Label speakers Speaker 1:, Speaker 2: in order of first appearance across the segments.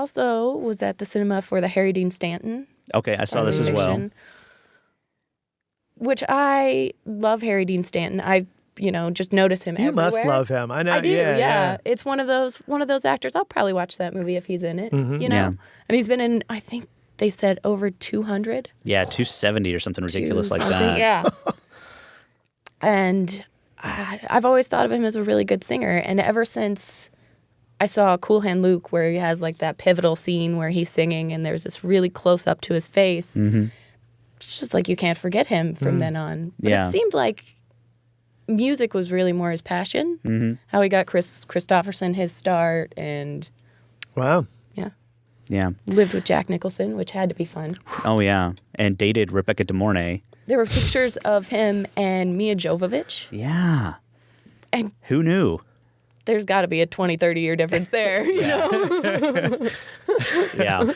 Speaker 1: also was at the cinema for the Harry Dean Stanton.
Speaker 2: Okay, I saw this as well.
Speaker 1: Fiction, which I love Harry Dean Stanton. I just notice him everywhere.
Speaker 3: You must love him. I know.
Speaker 1: I do,
Speaker 3: yeah.
Speaker 1: It's one of those actors. I'll probably watch that movie if he's in it,
Speaker 2: Yeah.
Speaker 1: And he's been in, I think they said over 200.
Speaker 2: Yeah, 270 or something ridiculous like that.
Speaker 1: Yeah. And I've always thought of him as a really good singer. And ever since I saw Cool Hand Luke, where he has like that pivotal scene where he's singing and there's this really close up to his face, it's just like you can't forget him from then on. But it seemed like music was really more his passion. How he got Chris Christopherson his start, and
Speaker 3: wow,
Speaker 2: yeah,
Speaker 1: lived with Jack Nicholson, which had to be fun.
Speaker 2: Oh yeah, and dated Rebecca De Mornay.
Speaker 1: There were pictures of him and Mia Jovovich.
Speaker 2: Yeah,
Speaker 1: and
Speaker 2: who knew?
Speaker 1: There's got to be a 20, 30-year difference there, you know?
Speaker 2: Yeah.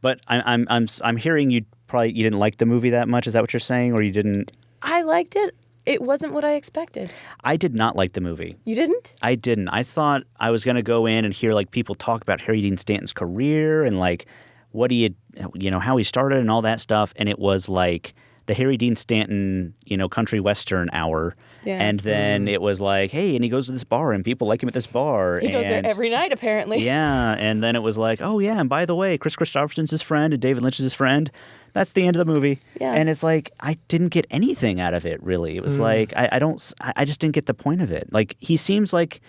Speaker 2: But I'm hearing you didn't like the movie that much. Is that what you're saying, or you didn't?
Speaker 1: I liked it. It wasn't what I expected.
Speaker 2: I did not like the movie.
Speaker 1: You didn't?
Speaker 2: I didn't. I thought I was going to go in and hear like people talk about Harry Dean Stanton's career and like what he had, how he started and all that stuff. And it was like the Harry Dean Stanton, country western hour.
Speaker 1: Yeah.
Speaker 2: And then it was like, hey, and he goes to this bar and people like him at this bar.
Speaker 1: He goes there every night, apparently.
Speaker 2: Yeah. And then it was like, oh, yeah. And by the way, Chris Christopherson's his friend and David Lynch is his friend. That's the end of the movie.
Speaker 1: Yeah.
Speaker 2: And it's like, I didn't get anything out of it, really. It was like, I just didn't get the point of it. Like, he seems like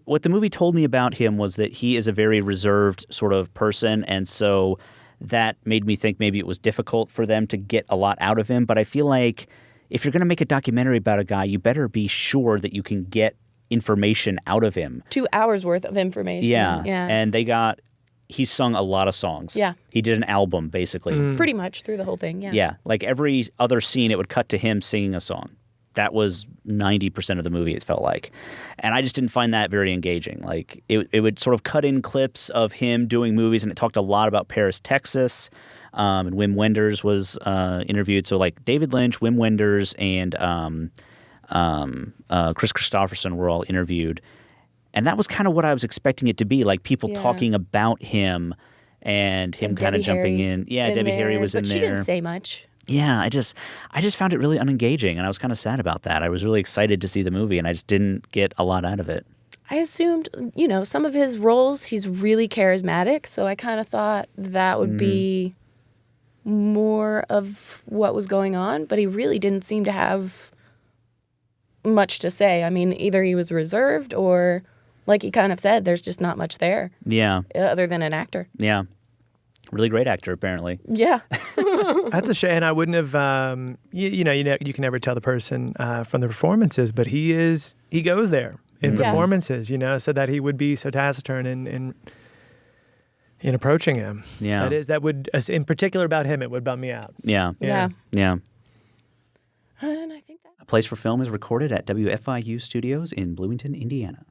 Speaker 2: what the movie told me about him was that he is a very reserved sort of person. And so that made me think maybe it was difficult for them to get a lot out of him. But I feel like if you're going to make a documentary about a guy, you better be sure that you can get information out of him.
Speaker 1: 2 hours worth of information.
Speaker 2: Yeah. And he sung a lot of songs.
Speaker 1: Yeah.
Speaker 2: He did an album, basically.
Speaker 1: Pretty much through the whole thing, yeah.
Speaker 2: Yeah. Like every other scene, it would cut to him singing a song. That was 90% of the movie, it felt like. And I just didn't find that very engaging. Like, it would sort of cut in clips of him doing movies, and it talked a lot about Paris, Texas. And Wim Wenders was interviewed. So, like, David Lynch, Wim Wenders, and Chris Christopherson were all interviewed. And that was kind of what I was expecting it to be, like people talking about him and him kind of jumping in. Yeah, Debbie Harry was in there.
Speaker 1: But she didn't say much.
Speaker 2: Yeah, I just found it really unengaging, and I was kind of sad about that. I was really excited to see the movie, and I just didn't get a lot out of it.
Speaker 1: I assumed, some of his roles, he's really charismatic, so I kind of thought that would be more of what was going on, but he really didn't seem to have much to say. I mean, either he was reserved or, like he kind of said, there's just not much there.
Speaker 2: Yeah.
Speaker 1: Other than an actor.
Speaker 2: Yeah. Really great actor, apparently.
Speaker 1: Yeah.
Speaker 3: That's a shame. And I wouldn't have, you can never tell the person from the performances, but he goes there in performances, so that he would be so taciturn in approaching him.
Speaker 2: Yeah.
Speaker 3: That would, in particular about him, it would bum me out.
Speaker 2: Yeah.
Speaker 1: Yeah.
Speaker 2: Yeah.
Speaker 1: And I think that.
Speaker 2: A Place for Film is recorded at WFIU Studios in Bloomington, Indiana.